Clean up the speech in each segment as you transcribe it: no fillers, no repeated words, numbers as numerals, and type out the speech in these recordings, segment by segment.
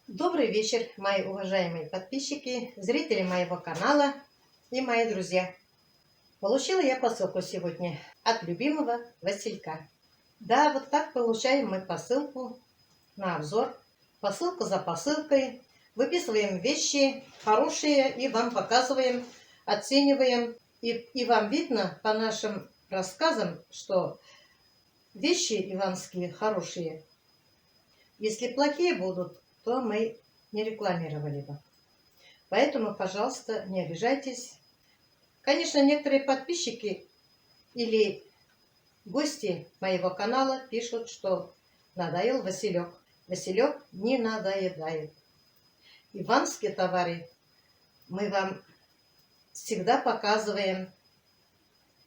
Добрый вечер, мои уважаемые подписчики, зрители моего канала и мои друзья. Получила я посылку сегодня от любимого Василька. Да, вот так получаем мы посылку на обзор. Посылка за посылкой. Выписываем вещи хорошие и вам показываем, оцениваем. И вам видно по нашим рассказам, что вещи иванские хорошие. Если плохие будут, то мы не рекламировали бы. Поэтому, пожалуйста, не обижайтесь. Конечно, некоторые подписчики или гости моего канала пишут, что надоел Василек. Василек не надоедает. Иванские товары мы вам всегда показываем.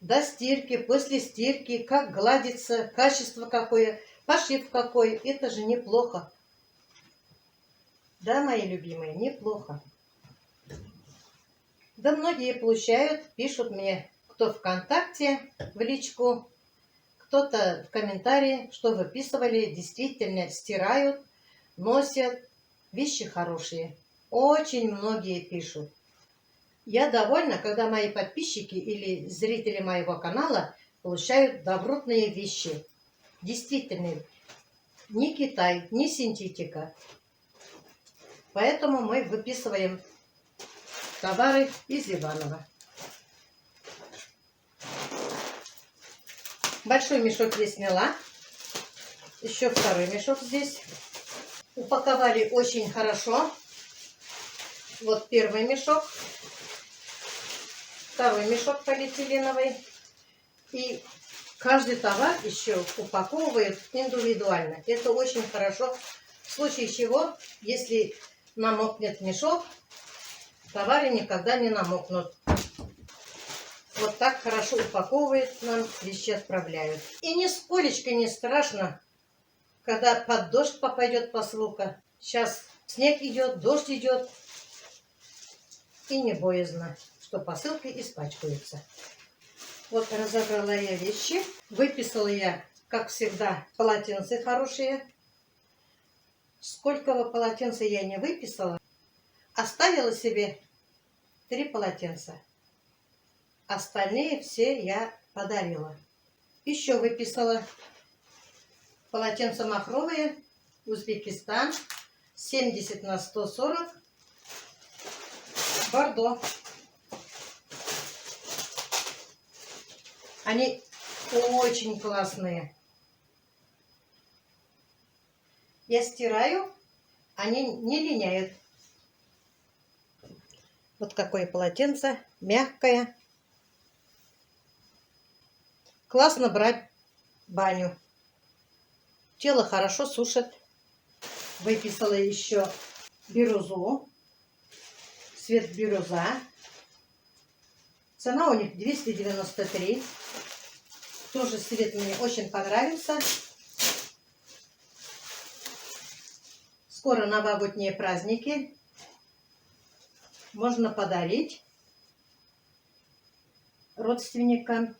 До стирки, после стирки, как гладится, качество какое, пошив какой. Это же неплохо. Да, мои любимые, неплохо. Да, многие получают, пишут мне, кто ВКонтакте, в личку, кто-то в комментарии, что выписывали, действительно стирают, носят, вещи хорошие. Очень многие пишут. Я довольна, когда мои подписчики или зрители моего канала получают добротные вещи. Действительно, не Китай, не синтетика. Поэтому мы выписываем товары из Иваново. Большой мешок я сняла. Еще второй мешок здесь. Упаковали очень хорошо. Вот первый мешок. Второй мешок полиэтиленовый. И каждый товар еще упаковывают индивидуально. Это очень хорошо. В случае чего, если намокнет мешок, товары никогда не намокнут. Вот так хорошо упаковывают, нам вещи отправляют. И нисколечко не страшно, когда под дождь попадет посылка. Сейчас снег идет, дождь идет. И не боязно, что посылки испачкаются. Вот разобрала я вещи. Выписала я, как всегда, полотенца хорошие. Сколько полотенца я не выписала, оставила себе 3 полотенца. Остальные все я подарила. Еще выписала полотенца махровые, Узбекистан, 70 на 140, Бордо. Они очень классные. Я стираю, они не линяют. Вот какое полотенце, мягкое. Классно брать баню. Тело хорошо сушит. Выписала еще бирюзу. Цвет бирюза. Цена у них 293. Тоже цвет мне очень понравился. Скоро новогодние праздники. Можно подарить родственникам,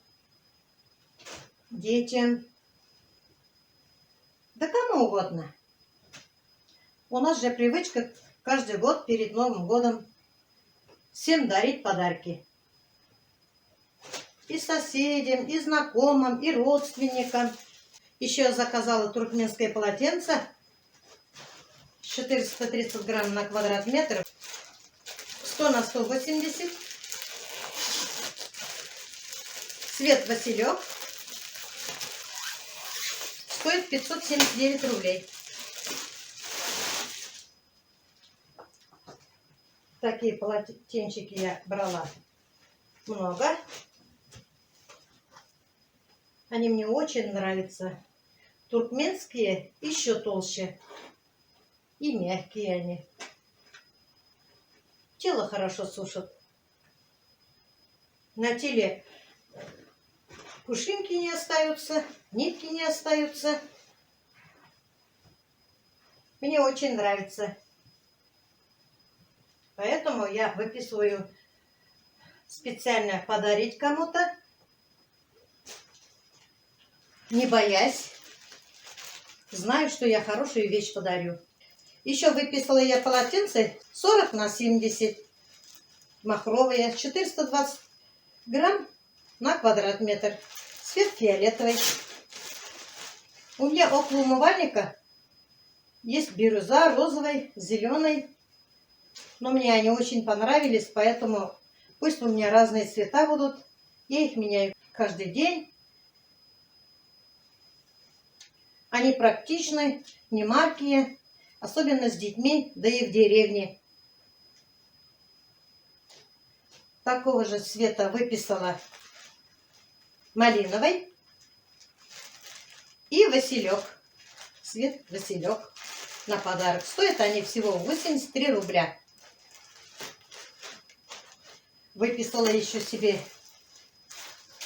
детям, да кому угодно. У нас же привычка каждый год перед Новым годом всем дарить подарки. И соседям, и знакомым, и родственникам. Еще я заказала туркменское полотенце. 430 грамм на квадрат метр. 100 на 180. Цвет Василек. Стоит 579 рублей. Такие полотенчики я брала много. Они мне очень нравятся. Туркменские еще толще. И мягкие они. Тело хорошо сушат. На теле пушинки не остаются, нитки не остаются. Мне очень нравится. Поэтому я выписываю специально подарить кому-то, не боясь. Знаю, что я хорошую вещь подарю. Еще выписала я полотенце 40 на 70 махровые, 420 грамм на квадрат метр. Цвет фиолетовый. У меня около умывальника есть бирюза, розовый, зеленый. Но мне они очень понравились, поэтому пусть у меня разные цвета будут. Я их меняю каждый день. Они практичны, не маркие, особенно с детьми, да и в деревне. Такого же цвета выписала малиновый и василек. Цвет василек на подарок. Стоят они всего 83 рубля. Выписала еще себе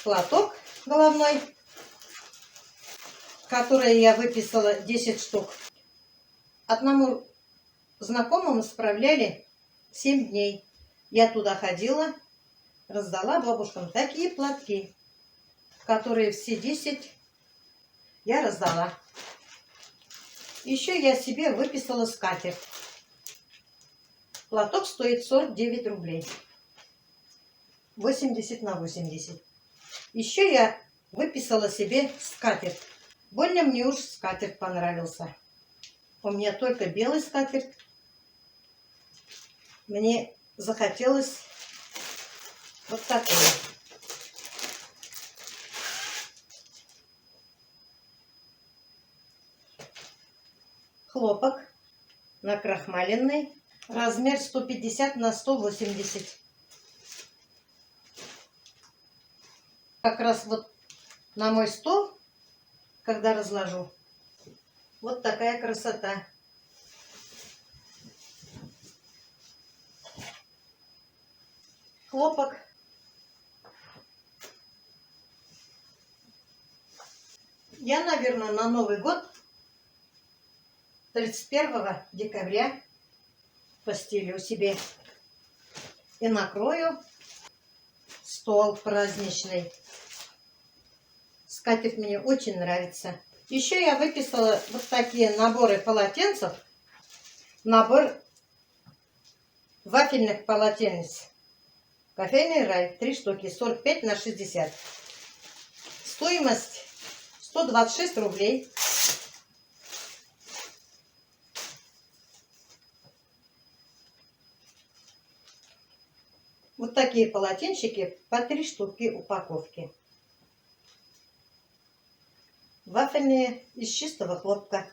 платок головной, который я выписала 10 штук. Одному знакомому справляли 7 дней. Я туда ходила, раздала бабушкам такие платки, которые все 10 я раздала. Еще я себе выписала скатерть. Платок стоит 49 рублей. 80 на 80. Еще я выписала себе скатерть. Больно мне уж скатерть понравился. У меня только белый скатерть. Мне захотелось вот такое. Хлопок накрахмаленный. Размер 150 на 180. Как раз вот на мой стол, когда разложу, вот такая красота. Хлопок. Я, наверное, на Новый год 31 декабря постелю себе и накрою стол праздничный. Скатерть мне очень нравится. Еще я выписала вот такие наборы полотенцев. Набор вафельных полотенец. Кофейный рай. 3 штуки. 45 на 60. Стоимость 126 рублей. Вот такие полотенчики по 3 штуки упаковки. Вафельные из чистого хлопка.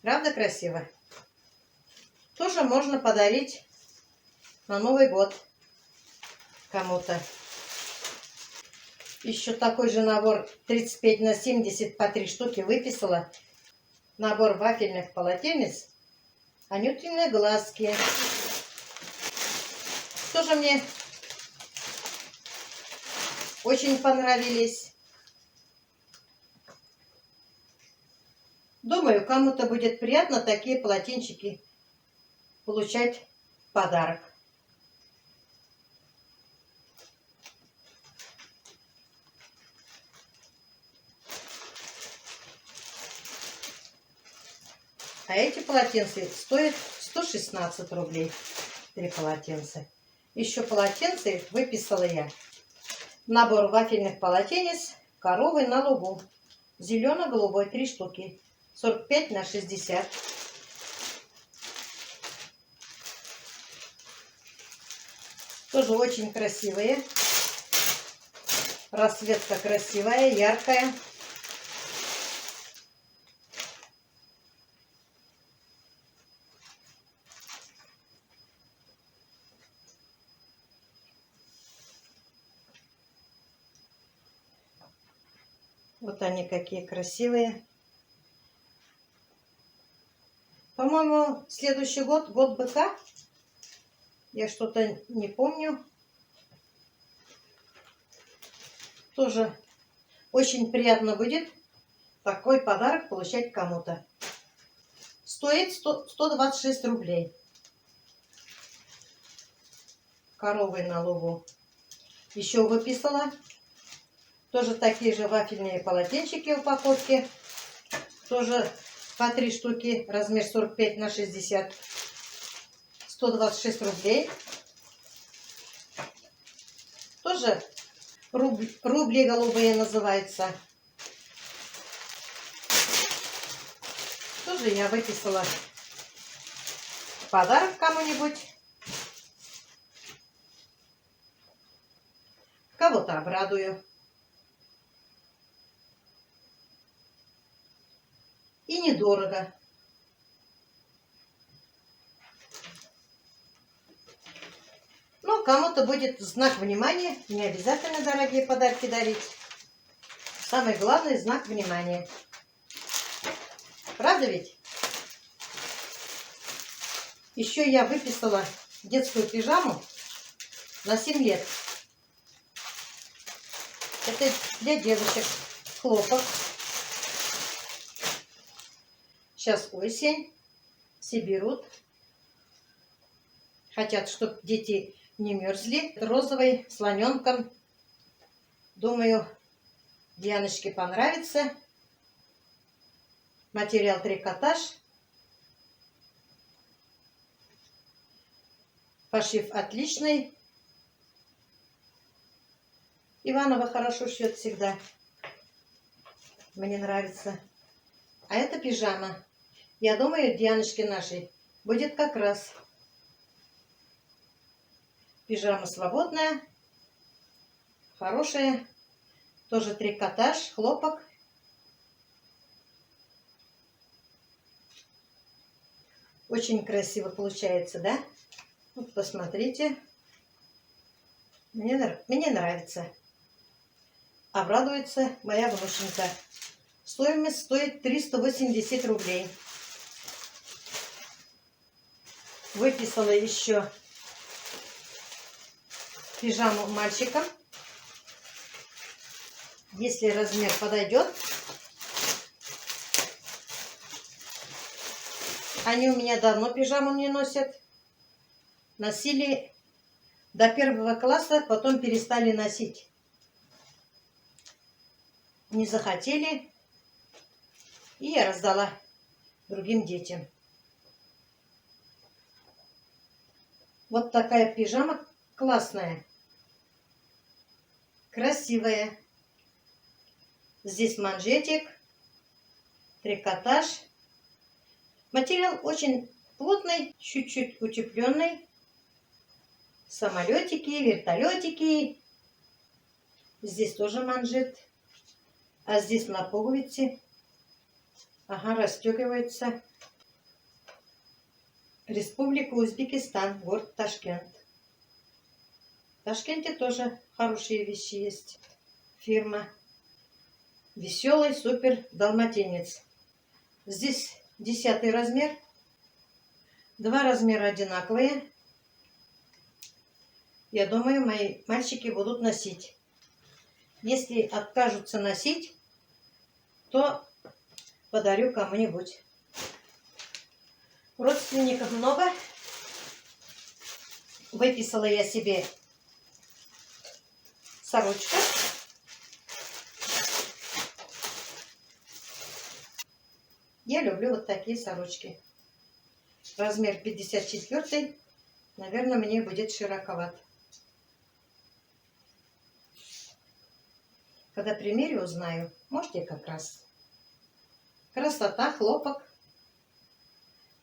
Правда красиво? Тоже можно подарить на Новый год кому-то. Еще такой же набор 35 на 70 по 3 штуки выписала. Набор вафельных полотенец. Анютины глазки. Тоже мне очень понравились. Думаю, кому-то будет приятно такие полотенчики получать в подарок. А эти полотенца стоят 116 рублей. 3 полотенца. Еще полотенце выписала я. Набор вафельных полотенец коровы на лугу. Зелено-голубой 3 штуки. 45 на 60. Тоже очень красивые. Расцветка красивая, яркая. Вот они какие красивые. По-моему, следующий год, год быка. Я что-то не помню. Тоже очень приятно будет такой подарок получать кому-то. Стоит 126 рублей. Коровы на лугу. Еще выписала. Тоже такие же вафельные полотенчики упаковки. Тоже по 3 штуки, размер 45 на 60, 126 рублей. Тоже рубли голубые называются. Тоже я выписала в подарок кому-нибудь. Кого-то обрадую. И недорого. Ну, кому-то будет знак внимания. Не обязательно дорогие подарки дарить. Самый главный знак внимания. Правда ведь? Еще я выписала детскую пижаму на 7 лет. Это для девочек. Хлопок. Сейчас осень. Все берут. Хотят, чтобы дети не мерзли. Розовый слоненком. Думаю, Дианочке понравится. Материал трикотаж. Пошив отличный. Иванова хорошо шьет всегда. Мне нравится. А это пижама. Я думаю, Дианочке нашей будет как раз. Пижама свободная. Хорошая. Тоже трикотаж, хлопок. Очень красиво получается, да? Вот посмотрите. Мне нравится. Обрадуется моя внученька. Стоимость стоит 380 рублей. Выписала еще пижаму мальчикам. Если размер подойдет. Они у меня давно пижаму не носят. Носили до 1 класса, потом перестали носить. Не захотели. И я раздала другим детям. Вот такая пижама классная. Красивая. Здесь манжетик. Трикотаж. Материал очень плотный, чуть-чуть утепленный. Самолетики, вертолетики. Здесь тоже манжет. А здесь на пуговице. Ага, расстегивается. Республика Узбекистан, город Ташкент. В Ташкенте тоже хорошие вещи есть. Фирма. Веселый супер далматинец. Здесь 10 размер. 2 размера одинаковые. Я думаю, мои мальчики будут носить. Если откажутся носить, то подарю кому-нибудь. Родственников много. Выписала я себе сорочку. Я люблю вот такие сорочки. Размер 54. Наверное, мне будет широковат. Когда примерю, узнаю. Можете как раз. Красота, хлопок.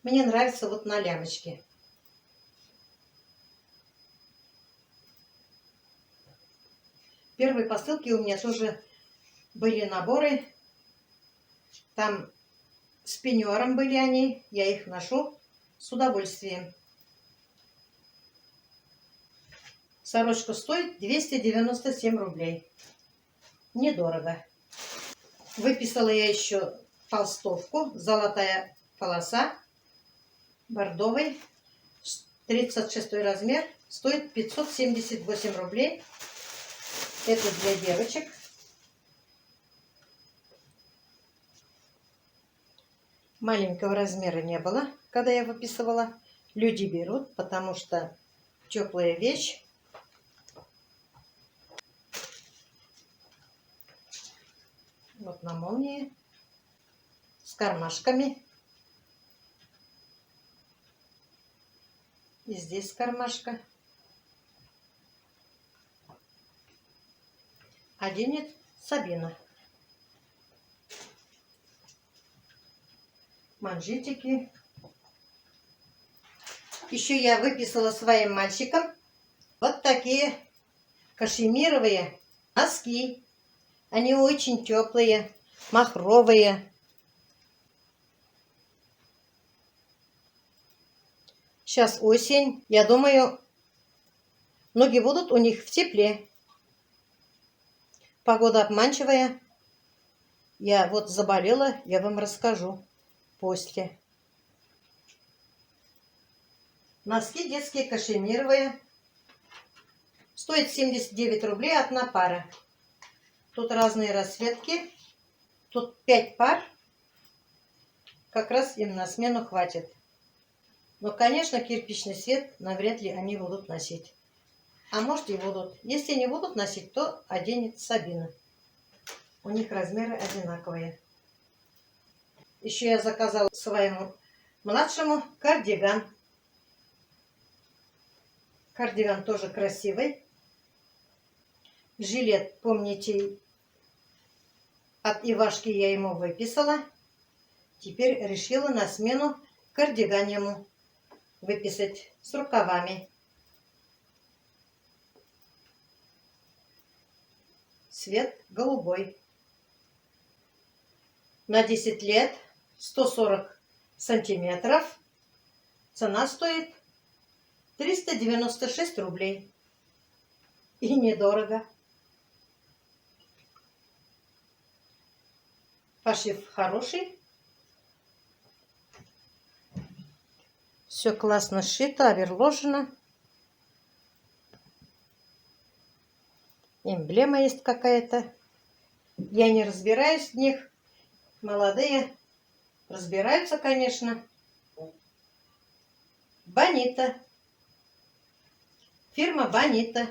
Мне нравится вот на лямочке. В первой посылке у меня тоже были наборы. Там с пеньюаром были они. Я их ношу с удовольствием. Сорочка стоит 297 рублей. Недорого. Выписала я еще толстовку. Золотая полоса. Бордовый. 36 размер. Стоит 578 рублей. Это для девочек. Маленького размера не было, когда я выписывала. Люди берут, потому что теплая вещь. Вот на молнии кармашками. И здесь кармашка. Оденет Сабина. Манжетики. Еще я выписала своим мальчикам вот такие кашемировые носки. Они очень теплые, махровые. Сейчас осень. Я думаю, ноги будут у них в тепле. Погода обманчивая. Я вот заболела, я вам расскажу после. Носки детские кашемировые. Стоит 79 рублей одна пара. Тут разные расцветки. Тут 5 пар. Как раз им на смену хватит. Но, конечно, кирпичный цвет навряд ли они будут носить. А может и будут. Если не будут носить, то оденет Сабина. У них размеры одинаковые. Еще я заказала своему младшему кардиган. Кардиган тоже красивый. Жилет, помните, от Ивашки я ему выписала. Теперь решила на смену кардиган ему выписать с рукавами. Цвет голубой. На 10 лет, 140 сантиметров. Цена стоит 396 рублей. И недорого. Пошив хороший. Все классно сшито, оверложено. Эмблема есть какая-то. Я не разбираюсь в них. Молодые разбираются, конечно. Бонита. Фирма Бонита.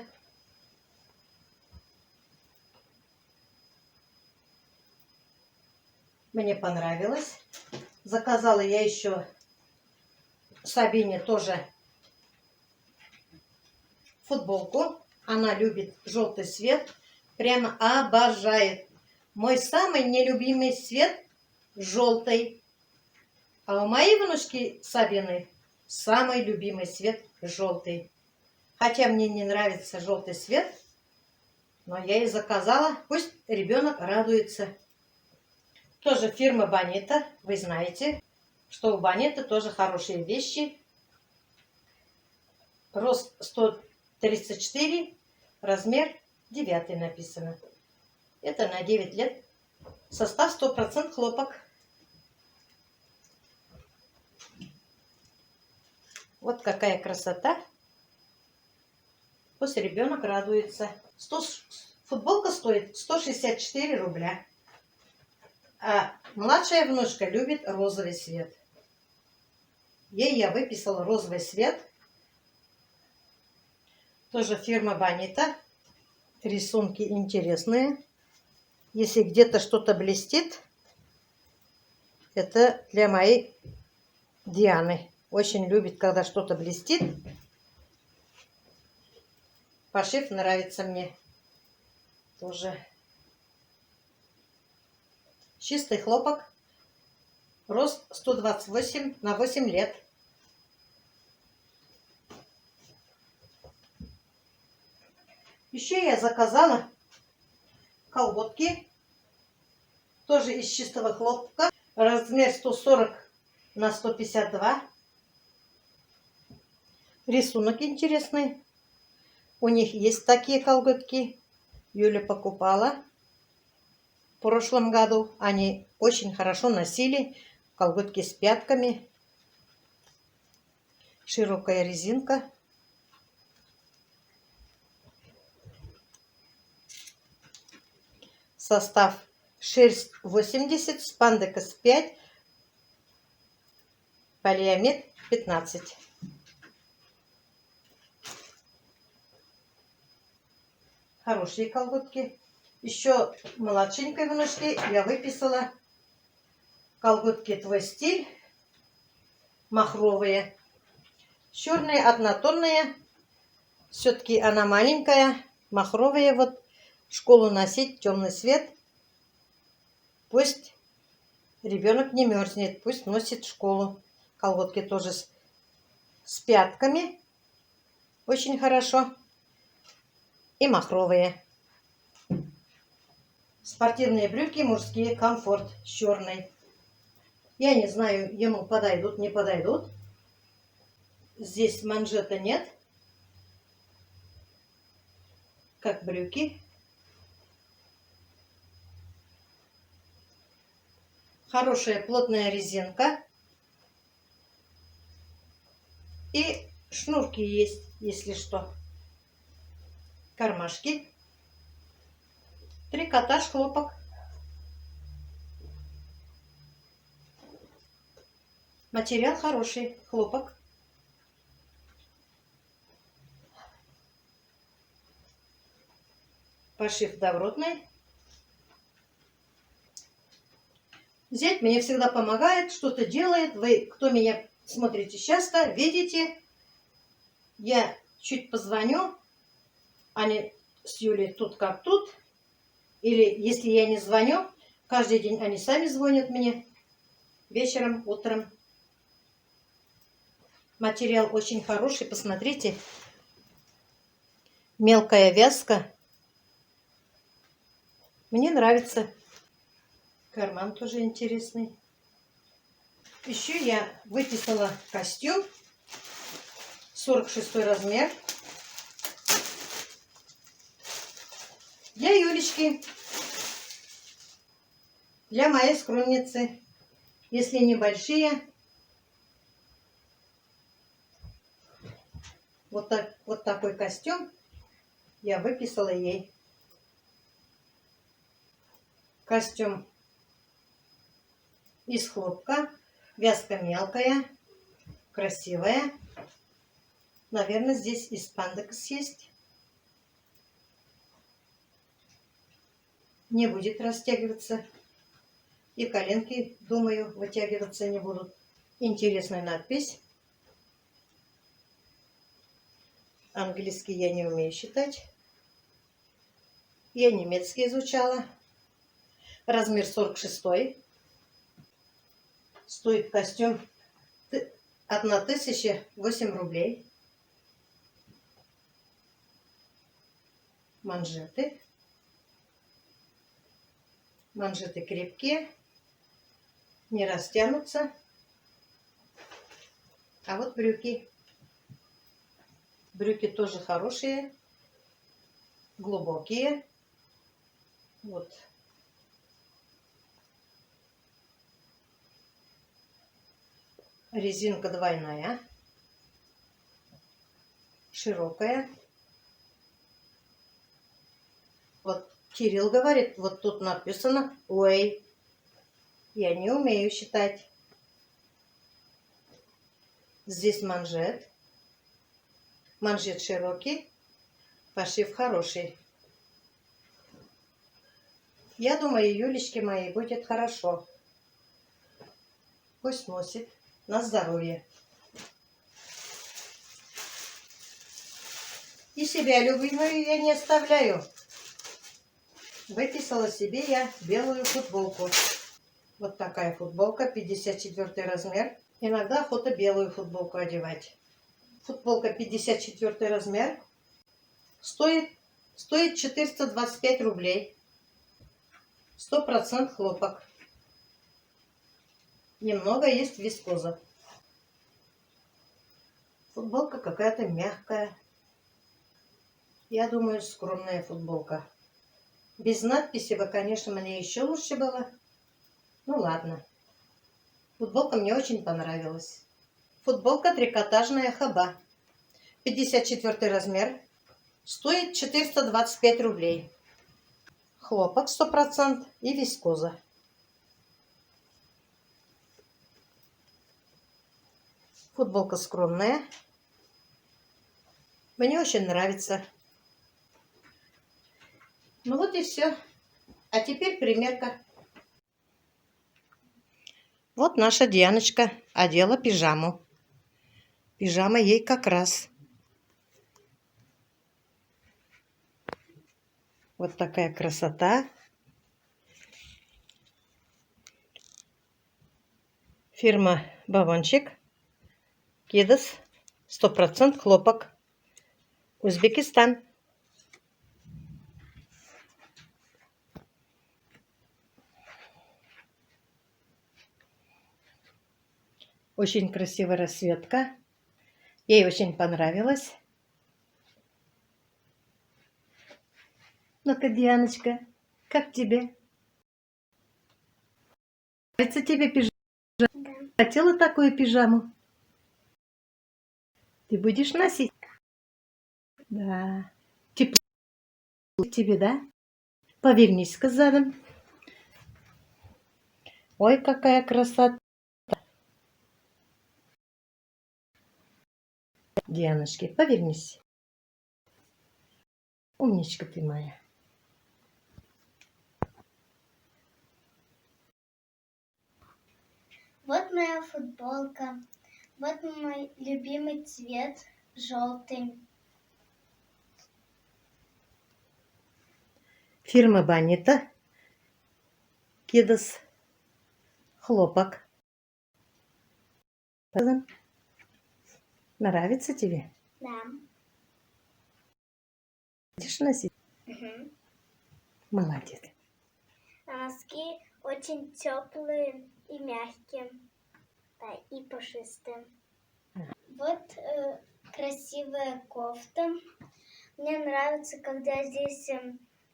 Мне понравилось. Заказала я еще Сабине тоже футболку. Она любит желтый цвет. Прямо обожает. Мой самый нелюбимый цвет желтый. А у моей внучки Сабины самый любимый цвет желтый. Хотя мне не нравится желтый цвет, но я ей заказала. Пусть ребенок радуется. Тоже фирма Бонита. Вы знаете, что у Бониты тоже хорошие вещи. Рост 134, размер 9 написано. Это на 9 лет. Состав 100% хлопок. Вот какая красота. Пусть ребенок радуется. Футболка стоит 164 рубля. А младшая внучка любит розовый цвет. Ей я выписала розовый цвет. Тоже фирма Бонита. Рисунки интересные. Если где-то что-то блестит, это для моей Дианы. Очень любит, когда что-то блестит. Пошив нравится мне. Тоже чистый хлопок. Рост 128 на 8 лет. Еще я заказала колготки. Тоже из чистого хлопка. Размер 140 на 152. Рисунок интересный. У них есть такие колготки. Юля покупала в прошлом году. Они очень хорошо носили. Колготки с пятками. Широкая резинка. Состав: шерсть 80, спандекс 5, полиамид 15. Хорошие колготки. Еще младшенькой внучке я выписала Колготки «Твой стиль». Махровые. Черные, однотонные. Все-таки она маленькая. Махровые. Вот в школу носить темный цвет. Пусть ребенок не мерзнет. Пусть носит в школу. Колготки тоже с пятками. Очень хорошо. И махровые. Спортивные брюки мужские «Комфорт» с черной. Я не знаю, ему подойдут, не подойдут. Здесь манжета нет. Как брюки. Хорошая плотная резинка. И шнурки есть, если что. Кармашки. Трикотаж, хлопок. Материал хороший, хлопок. Пошив добротный. Зять мне всегда помогает, что-то делает. Вы, кто меня смотрите часто, видите. Я чуть позвоню. Они с Юлей тут как тут. Или если я не звоню, каждый день они сами звонят мне. Вечером, утром. Материал очень хороший, посмотрите. Мелкая вязка. Мне нравится. Карман тоже интересный. Еще я выписала костюм. 46 размер. Для Юлечки. Для моей скромницы. Если небольшие. Вот такой костюм я выписала ей. Костюм из хлопка. Вязка мелкая. Красивая. Наверное, здесь и спандекс есть. Не будет растягиваться. И коленки, думаю, вытягиваться не будут. Интересная надпись. Английский я не умею читать. Я немецкий изучала. Размер 46. Стоит костюм 1008 рублей. Манжеты. Манжеты крепкие. Не растянутся. А вот брюки. Брюки тоже хорошие. Глубокие. Вот. Резинка двойная. Широкая. Вот Кирилл говорит, вот тут написано «Ой». Я не умею считать. Здесь манжет. Манжет широкий. Пошив хороший. Я думаю, Юлечке моей будет хорошо. Пусть носит. На здоровье. И себя любимую я не оставляю. Выписала себе я белую футболку. Вот такая футболка, 54 размер. Иногда охота белую футболку одевать. Футболка 54 размер. Стоит 425 рублей. 100% хлопок. Немного есть вискоза. Футболка какая-то мягкая. Я думаю, скромная футболка. Без надписи бы, конечно, мне еще лучше было. Ну ладно. Футболка мне очень понравилась. Футболка трикотажная Хаба. 54 размер. Стоит 425 рублей. Хлопок 100% и вискоза. Футболка скромная. Мне очень нравится. Ну вот и все. А теперь примерка. Вот наша Дианочка одела пижаму. Пижама ей как раз. Вот такая красота. Фирма Бавончик. Кидас. 100% хлопок. Узбекистан. Очень красивая расцветка. Ей очень понравилось. Ну-ка, Дианочка, как тебе? Нравится тебе пижама? Да. Хотела такую пижаму? Ты будешь носить? Да. Тепло тебе, да? Повернись-ка задом. Ой, какая красота. Дианочки, повернись. Умничка ты моя. Вот моя футболка. Вот мой любимый цвет желтый. Фирма Бонита. Кидас. Хлопок. Нравится тебе? Да. Будешь носить? Угу. Молодец. Носки очень теплые и мягкие. Да, и пушистые. Вот красивая кофта. Мне нравится, когда здесь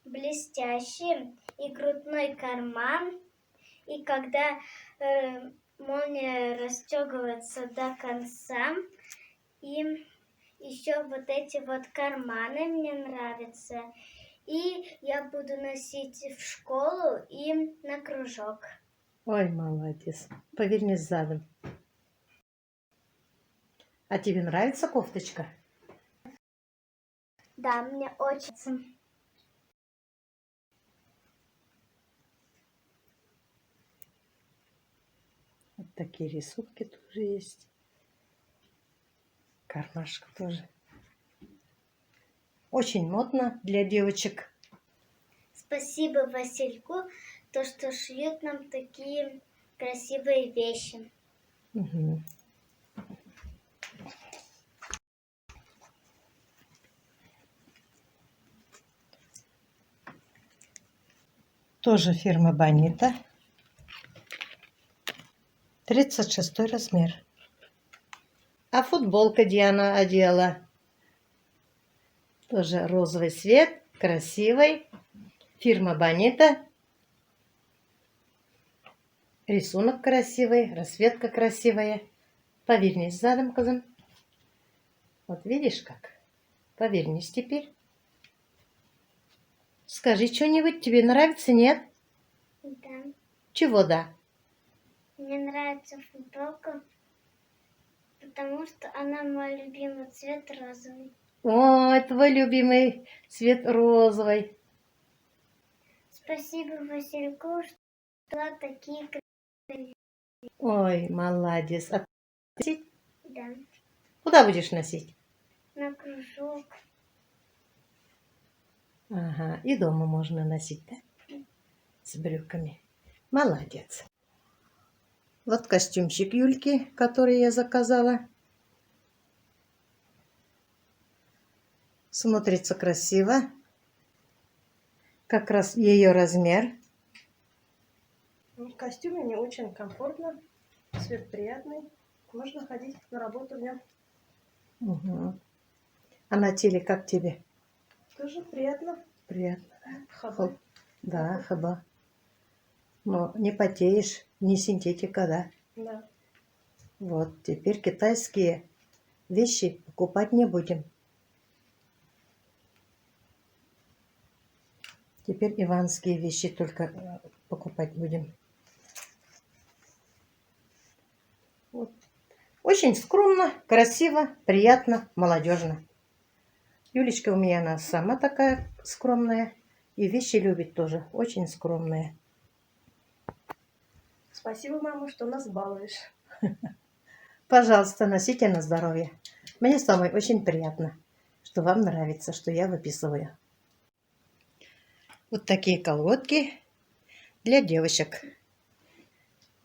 блестящий и грудной карман. И когда молния расстегивается до конца. И еще вот эти вот карманы мне нравятся. И я буду носить в школу и на кружок. Ой, молодец. Повернись задом. А тебе нравится кофточка? Да, мне очень. Вот такие рисунки тоже есть. Кармашек тоже. Очень модно для девочек. Спасибо Васильку, то, что шьют нам такие красивые вещи. Угу. Тоже фирма Бонита. 36 размер. А футболка Диана одела. Тоже розовый цвет, красивый. Фирма Бонита. Рисунок красивый, расцветка красивая. Повернись задом, казан. Вот видишь как? Повернись теперь. Скажи что-нибудь, тебе нравится, нет? Да. Чего да? Мне нравится футболка, потому что она мой любимый цвет розовый. Ой, твой любимый цвет розовый. Спасибо Васильку, что такие красивые. Ой, молодец. А ты Да. куда будешь носить? На кружок. Ага, и дома можно носить, да? С брюками. Молодец. Вот костюмчик Юльки, который я заказала. Смотрится красиво. Как раз ее размер. В костюме мне очень комфортно. Цвет приятный. Можно ходить на работу в нем. Угу. А на теле как тебе? Тоже приятно. Приятно, да? Хаба. Да, хаба. Но не потеешь, не синтетика, да? Да. Вот, теперь китайские вещи покупать не будем. Теперь иванские вещи только покупать будем. Вот. Очень скромно, красиво, приятно, молодежно. Юлечка у меня, она сама такая скромная. И вещи любит тоже, очень скромные. Спасибо, мама, что нас балуешь. Пожалуйста, носите на здоровье. Мне самой очень приятно, что вам нравится, что я выписываю. Вот такие колготки для девочек.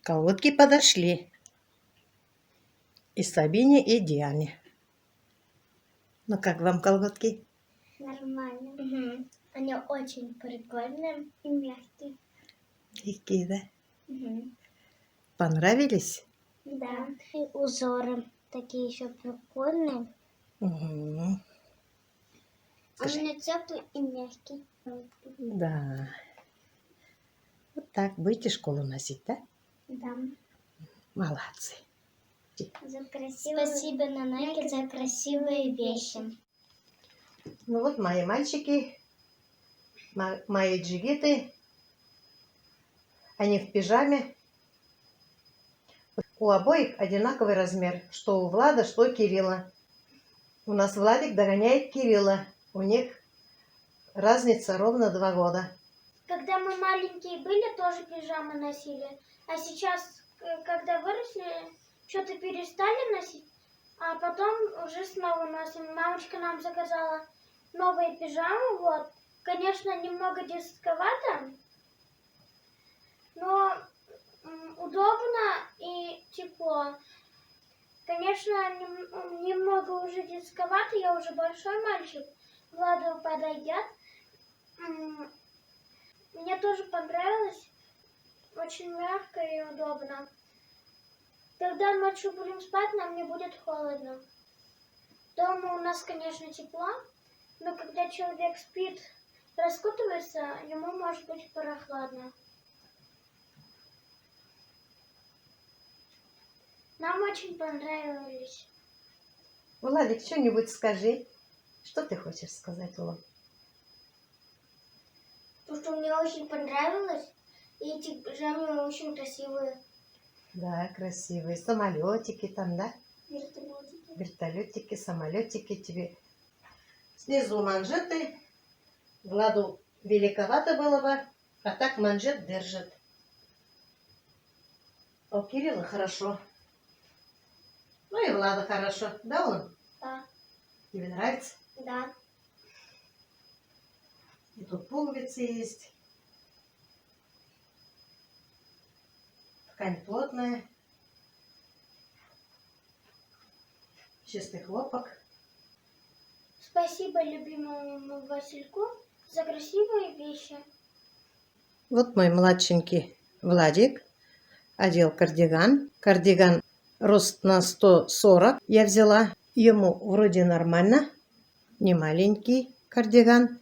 Колготки подошли и Сабине, и Диане. Ну как вам колготки? Нормально. Они очень прикольные и мягкие. Какие, да? Понравились? Да. И узоры такие еще прикольные. Угу. Он у Скажи. меня теплый и мягкий. Да. Вот так будете школу носить, да? Да. Молодцы. За красивые... Спасибо, Нанайке, за красивые вещи. Ну вот мои мальчики, мои джигиты, они в пижаме. У обоих одинаковый размер, что у Влада, что у Кирилла. У нас Владик догоняет Кирилла. У них разница ровно 2 года. Когда мы маленькие были, тоже пижамы носили. А сейчас, когда выросли, что-то перестали носить, а потом уже снова носим. Мамочка нам заказала новые пижамы, вот. Конечно, немного дисковато, но удобно и тепло. Конечно, немного уже дисковато, я уже большой мальчик, Владу подойдет. Мне тоже понравилось, очень мягко и удобно. Когда ночью будем спать, нам не будет холодно. Дома у нас, конечно, тепло, но когда человек спит, раскутывается, ему может быть прохладно. Нам очень понравились. Владик, что-нибудь скажи. Что ты хочешь сказать, Влад? То, что мне очень понравилось, и эти пижамы очень красивые. Да, красивые. Самолетики там, да? Вертолетики. Вертолетики, самолетики тебе. Снизу манжеты. Владу великовато было бы, а так манжет держит. А у Кирилла хорошо. Ну и Влада хорошо. Да, он? Да. Тебе нравится? Да. И тут пуговицы есть. Ткань плотная. Чистый хлопок. Спасибо любимому Васильку за красивые вещи. Вот мой младшенький Владик одел кардиган. Кардиган рост на 140 я взяла. Ему вроде нормально. Не маленький кардиган.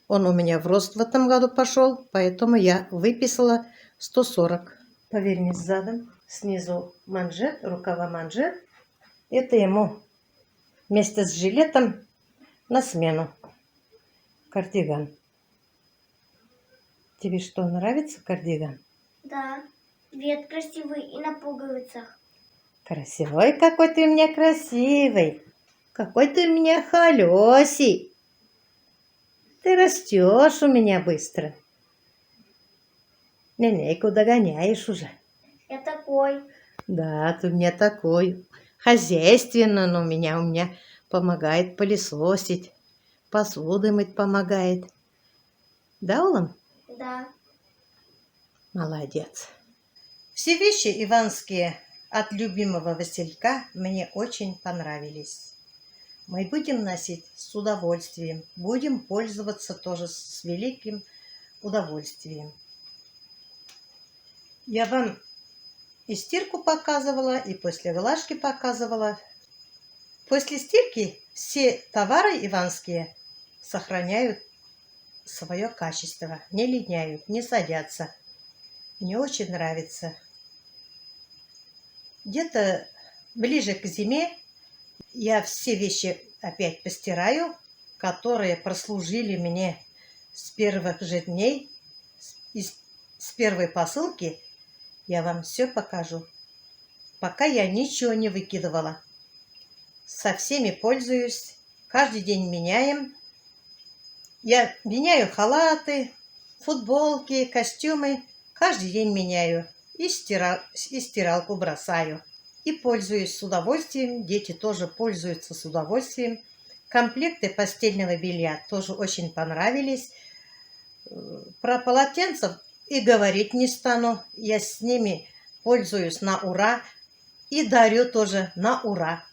Он у меня в рост в этом году пошел, поэтому я выписала 140. Повернись задом. Снизу манжет, рукава манжет. Это ему вместе с жилетом на смену. Кардиган. Тебе что, нравится кардиган? Да. Цвет красивый и на пуговицах. Красивый какой ты у меня красивый. Какой ты у меня холёсий. Ты растешь у меня быстро. Нянейку догоняешь уже. Я такой. Да, ты у меня такой. Хозяйственно он у меня помогает пылесосить. Посуды мыть помогает. Да, Улан? Да. Молодец. Все вещи иванские от любимого Василька мне очень понравились. Мы будем носить с удовольствием. Будем пользоваться тоже с великим удовольствием. Я вам и стирку показывала, и после глажки показывала. После стирки все товары иванские сохраняют свое качество, не линяют, не садятся. Мне очень нравится. Где-то ближе к зиме я все вещи опять постираю, которые прослужили мне с первых же дней, с первой посылки. Я вам все покажу. Пока я ничего не выкидывала. Со всеми пользуюсь. Каждый день меняем. Я меняю халаты, футболки, костюмы. Каждый день меняю. и стиралку бросаю. И пользуюсь с удовольствием, дети тоже пользуются с удовольствием. Комплекты постельного белья тоже очень понравились. Про полотенца и говорить не стану. Я с ними пользуюсь на ура и дарю тоже на ура.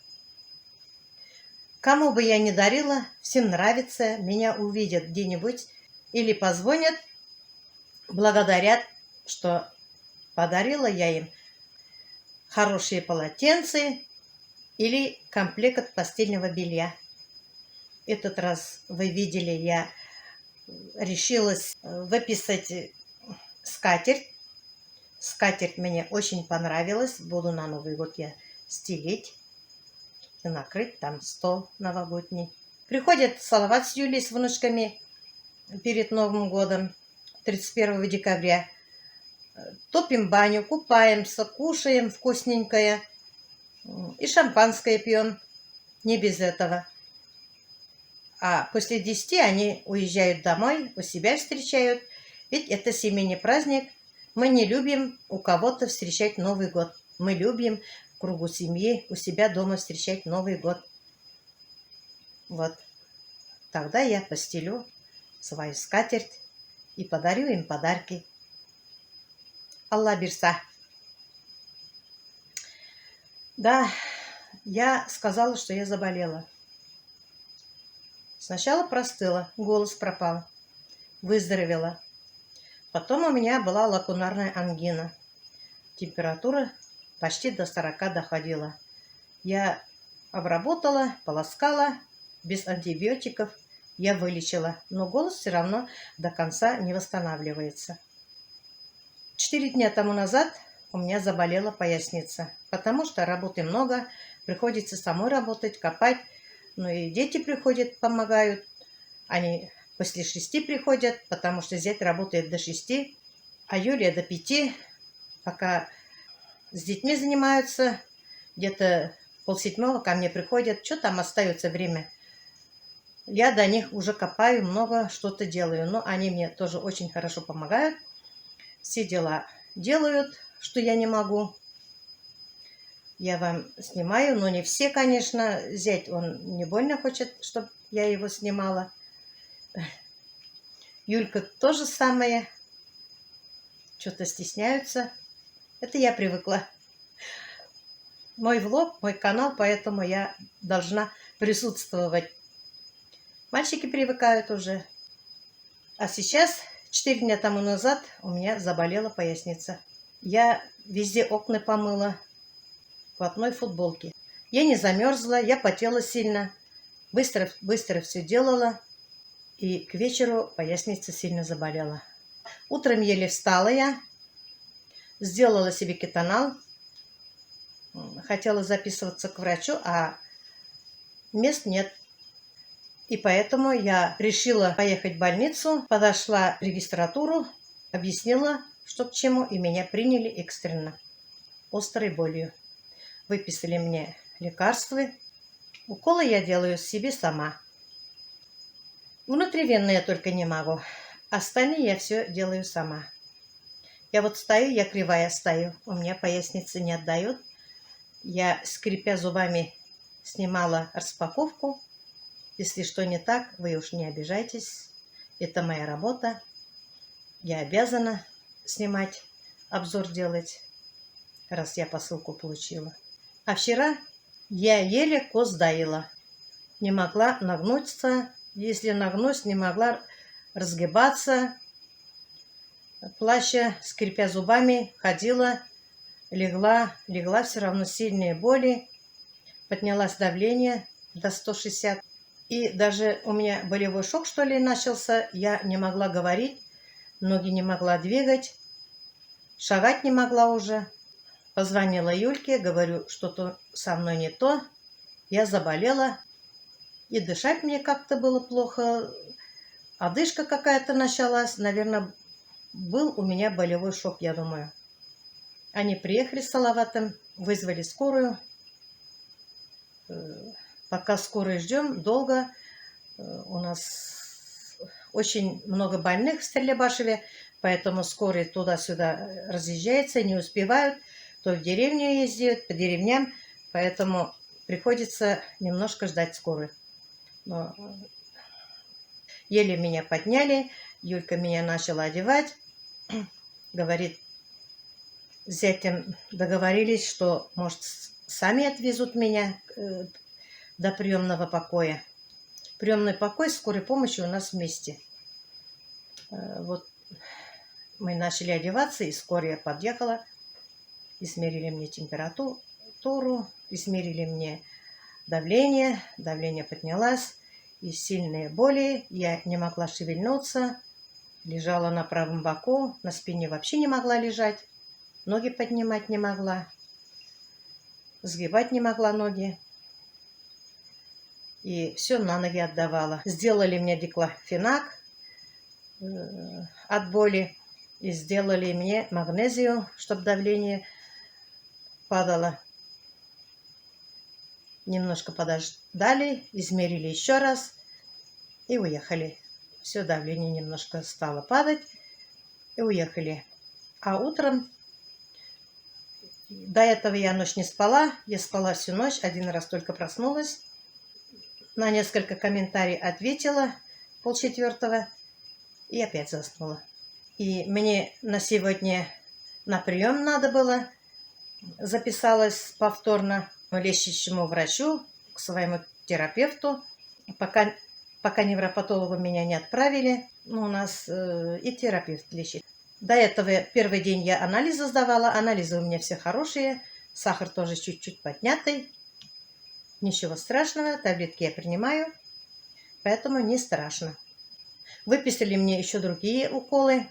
Кому бы я ни дарила, всем нравится, меня увидят где-нибудь или позвонят, благодарят, что подарила я им хорошие полотенца или комплект постельного белья. Этот раз вы видели, я решилась выписать скатерть. Скатерть мне очень понравилась. Буду на Новый год я стелить и накрыть там стол новогодний. Приходят Салават с Юлей с внучками перед Новым годом, 31 декабря. Топим баню, купаемся, кушаем вкусненькое и шампанское пьем. Не без этого. А после 10 они уезжают домой, у себя встречают. Ведь это семейный праздник. Мы не любим у кого-то встречать Новый год. Мы любим в кругу семьи у себя дома встречать Новый год. Вот. Тогда я постелю свою скатерть и подарю им подарки. Алла бирса. Да, я сказала, что я заболела. Сначала простыла, голос пропал, выздоровела. Потом у меня была лакунарная ангина. Температура почти до 40 доходила. Я обработала, полоскала, без антибиотиков я вылечила, но голос все равно до конца не восстанавливается. 4 дня тому назад у меня заболела поясница, потому что работы много, приходится самой работать, копать. Ну и дети приходят, помогают. Они после 6 приходят, потому что зять работает до 6, а Юлия до 5. Пока с детьми занимаются, где-то 6:30 ко мне приходят. Что там остается время? Я до них уже копаю, много что-то делаю. Но они мне тоже очень хорошо помогают. Все дела делают, что я не могу. Я вам снимаю, но не все, конечно. Зять, он не больно хочет, чтобы я его снимала. Юлька тоже самое. Что-то стесняются. Это я привыкла. Мой влог, мой канал, поэтому я должна присутствовать. Мальчики привыкают уже. А сейчас, 4 дня тому назад, у меня заболела поясница. Я везде окна помыла в одной футболке. Я не замерзла, я потела сильно. Быстро все делала. И к вечеру поясница сильно заболела. Утром еле встала я. Сделала себе кетонал. Хотела записываться к врачу, а мест нет. И поэтому я решила поехать в больницу. Подошла в регистратуру, объяснила, что к чему, и меня приняли экстренно. Острой болью. Выписали мне лекарства. Уколы я делаю себе сама. Внутривенно я только не могу. Остальные я все делаю сама. Я вот стою, я кривая стою. У меня поясница не отдает. Я, скрипя зубами, снимала распаковку. Если что не так, вы уж не обижайтесь. Это моя работа. Я обязана снимать, обзор делать, раз я посылку получила. А вчера я еле коз доила. Не могла нагнуться. Если нагнусь, не могла разгибаться. Плача, скрипя зубами, ходила, легла все равно сильные боли. Поднялось давление до 160. И даже у меня болевой шок, что ли, начался. Я не могла говорить, ноги не могла двигать, шагать не могла уже. Позвонила Юльке, говорю, что-то со мной не то. Я заболела. И дышать мне как-то было плохо. Одышка какая-то началась. Наверное, был у меня болевой шок, я думаю. Они приехали с Салаватом, вызвали скорую. Пока скорую ждем, долго. У нас очень много больных в Стерлибашеве. Поэтому скорые туда-сюда разъезжаются, не успевают, то в деревню ездят, по деревням, поэтому приходится немножко ждать скорую. Но еле меня подняли, Юлька меня начала одевать, говорит, с зятем договорились, что, может, сами отвезут меня до приемного покоя. Приемный покой скорой помощи у нас вместе. Вот мы начали одеваться, и скорая подъехала, измерили мне температуру, измерили мне давление поднялось, и сильные боли, я не могла шевельнуться, лежала на правом боку, на спине вообще не могла лежать, ноги поднимать не могла, сгибать не могла ноги, и все на ноги отдавала. Сделали мне диклофенак от боли, и сделали мне магнезию, чтобы давление падало. Немножко подождали, измерили еще раз и уехали. Все, давление немножко стало падать и уехали. А утром, до этого я ночь не спала, я спала всю ночь, один раз только проснулась, на несколько комментариев ответила, 3:30, и опять заснула. И мне на сегодня на прием надо было, записалась повторно к лечащему врачу, к своему терапевту. Пока невропатологу меня не отправили, у нас и терапевт лечит. До этого первый день я анализы сдавала, анализы у меня все хорошие, сахар тоже чуть-чуть поднятый. Ничего страшного, таблетки я принимаю, поэтому не страшно. Выписали мне еще другие уколы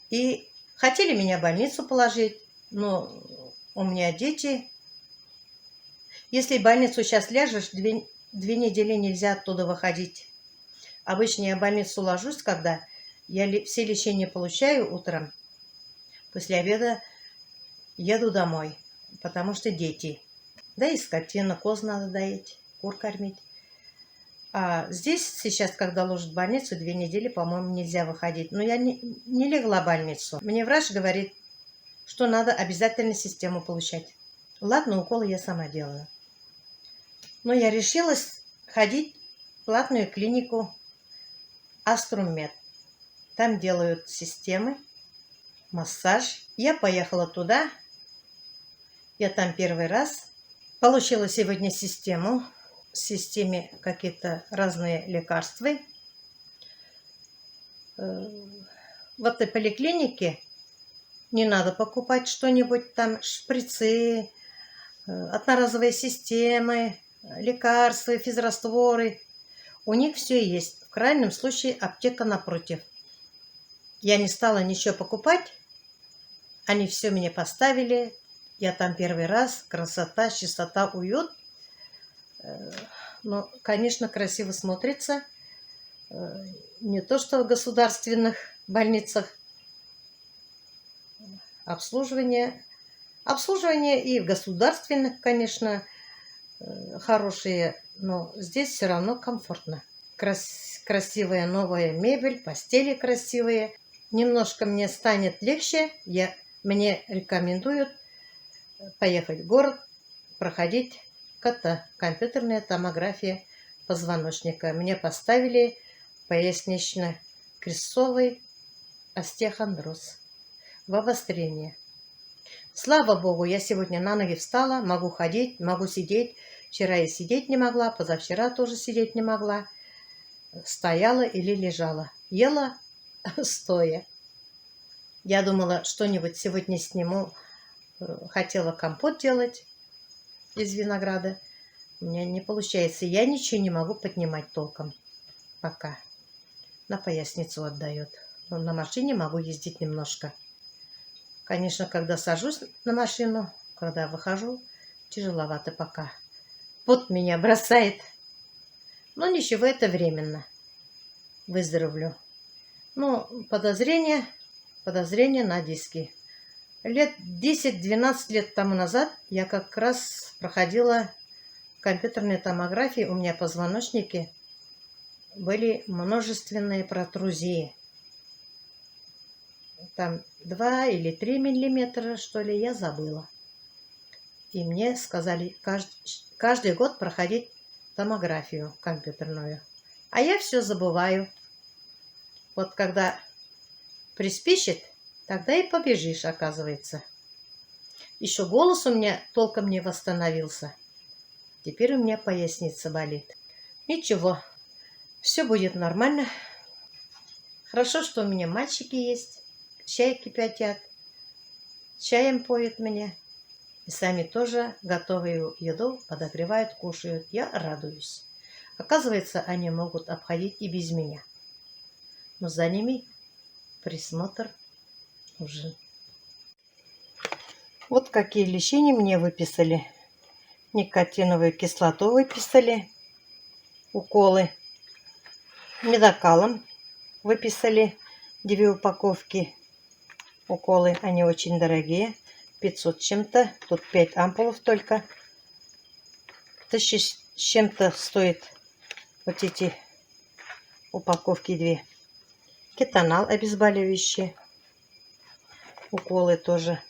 и хотели меня в больницу положить, но у меня дети. Если в больницу сейчас ляжешь, две недели нельзя оттуда выходить. Обычно я в больницу ложусь, когда я все лечения получаю утром. После обеда еду домой, потому что дети. Да и скотина, коз надо доить, кур кормить. А здесь сейчас, когда ложат в больницу, 2 недели, по-моему, нельзя выходить. Но я не легла в больницу. Мне врач говорит, что надо обязательно систему получать. Ладно, уколы я сама делаю. Но я решилась ходить в платную клинику Аструмед. Там делают системы, массаж. Я поехала туда. Я там первый раз. Получила сегодня систему. В системе какие-то разные лекарства. В этой поликлинике не надо покупать что-нибудь там, шприцы, одноразовые системы, лекарства, физрастворы. У них все есть. В крайнем случае аптека напротив. Я не стала ничего покупать. Они все мне поставили. Я там первый раз. Красота, чистота, уют. Ну, конечно, красиво смотрится. Не то, что в государственных больницах. Обслуживание и в государственных, конечно, хорошие, но здесь все равно комфортно. Красивая новая мебель, постели красивые. Немножко мне станет легче. Мне рекомендуют поехать в город, проходить компьютерная томография позвоночника. Мне поставили пояснично-крестцовый остеохондроз в обострение. Слава Богу, я сегодня на ноги встала, могу ходить, могу сидеть. Вчера я сидеть не могла, позавчера тоже сидеть не могла. Стояла или лежала. Ела стоя. Я думала, что-нибудь сегодня сниму. Хотела компот делать из винограда. У меня не получается. Я ничего не могу поднимать толком пока. На поясницу отдает. Но на машине могу ездить немножко. Конечно, когда сажусь на машину, когда выхожу, тяжеловато пока. Пот меня бросает. Но ничего, это временно. Выздоровлю. Ну, подозрение на диски. Лет 10-12 лет тому назад я как раз проходила компьютерные томографии. У меня в позвоночнике были множественные протрузии. там 2 или 3 миллиметра, что ли, я забыла. И мне сказали каждый год проходить томографию компьютерную. А я все забываю. Вот когда приспичит, тогда и побежишь, оказывается. Еще голос у меня толком не восстановился. Теперь у меня поясница болит. Ничего, все будет нормально. Хорошо, что у меня мальчики есть. Чай кипятят, чаем поют меня. И сами тоже готовую еду подогревают, кушают. Я радуюсь. Оказывается, они могут обходить и без меня. Но за ними присмотр нужен. Вот какие лечения мне выписали. Никотиновую кислоту выписали. Уколы. Медокалом выписали 2 упаковки. Уколы, они очень дорогие. 500 с чем-то. Тут 5 ампулов только. 1000 с чем-то стоит вот эти упаковки 2. Кетонал обезболивающий. Уколы тоже.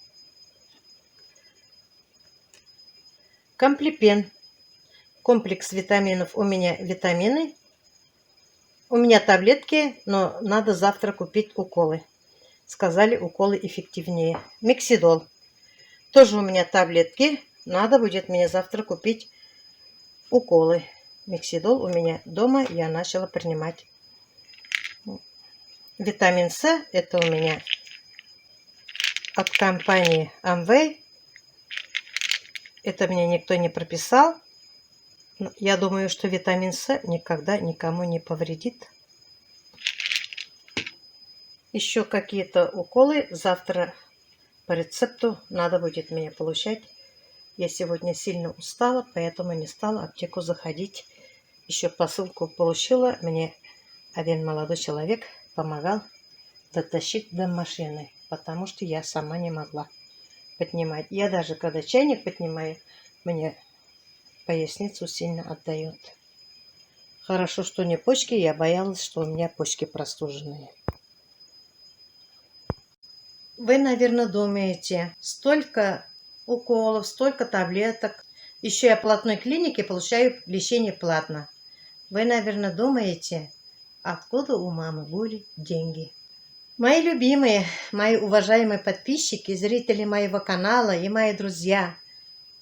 Комплипен. Комплекс витаминов. У меня витамины. У меня таблетки, но надо завтра купить уколы. Сказали, уколы эффективнее. Миксидол. Тоже у меня таблетки. Надо будет мне завтра купить уколы. Миксидол у меня дома. Я начала принимать. Витамин С. Это у меня от компании Amway. Это мне никто не прописал. Я думаю, что витамин С никогда никому не повредит. Еще какие-то уколы завтра по рецепту надо будет мне получать. Я сегодня сильно устала, поэтому не стала в аптеку заходить. Еще посылку получила. Мне один молодой человек помогал дотащить до машины, потому что я сама не могла поднимать. Я даже когда чайник поднимаю, мне поясницу сильно отдает. Хорошо, что не почки. Я боялась, что у меня почки простуженные. Вы, наверное, думаете, столько уколов, столько таблеток. Еще я в платной клинике получаю лечение платно. Вы, наверное, думаете, откуда у мамы были деньги. Мои любимые, мои уважаемые подписчики, зрители моего канала и мои друзья,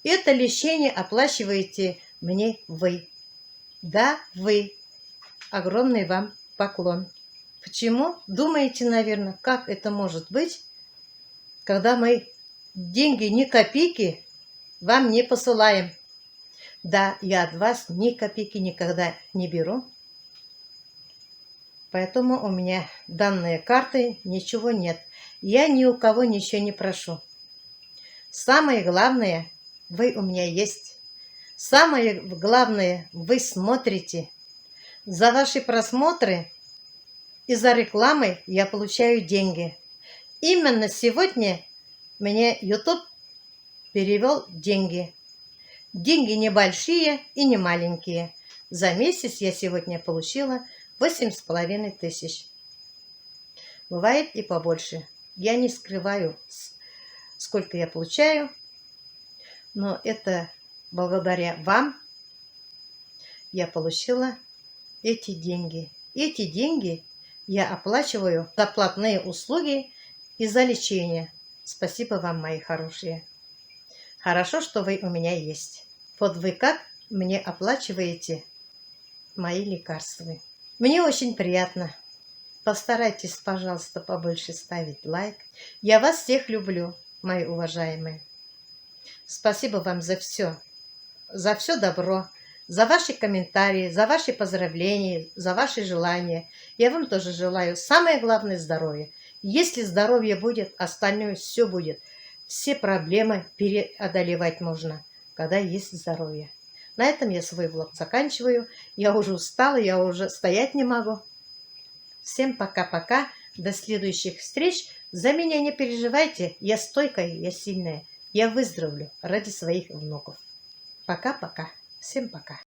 это лечение оплачиваете мне вы. Да, вы. Огромный вам поклон. Почему? Думаете, наверное, как это может быть, когда мы деньги ни копейки вам не посылаем? Да, я от вас ни копейки никогда не беру. Поэтому у меня данные карты, ничего нет. Я ни у кого ничего не прошу. Самое главное, вы у меня есть. Самое главное, вы смотрите. За ваши просмотры и за рекламы я получаю деньги. Именно сегодня мне YouTube перевел деньги. Деньги небольшие и не маленькие. За месяц я сегодня получила 8500. Бывает и побольше. Я не скрываю, сколько я получаю, но это благодаря вам я получила эти деньги. Эти деньги я оплачиваю за платные услуги и за лечение. Спасибо вам, мои хорошие. Хорошо, что вы у меня есть. Вот вы как мне оплачиваете мои лекарства. Мне очень приятно. Постарайтесь, пожалуйста, побольше ставить лайк. Я вас всех люблю, мои уважаемые. Спасибо вам за все добро, за ваши комментарии, за ваши поздравления, за ваши желания. Я вам тоже желаю самое главное здоровье. Если здоровье будет, остальное все будет. Все проблемы преодолевать можно, когда есть здоровье. На этом я свой влог заканчиваю. Я уже устала, я уже стоять не могу. Всем пока-пока. До следующих встреч. За меня не переживайте. Я стойкая, я сильная. Я выздоровлю ради своих внуков. Пока-пока. Всем пока.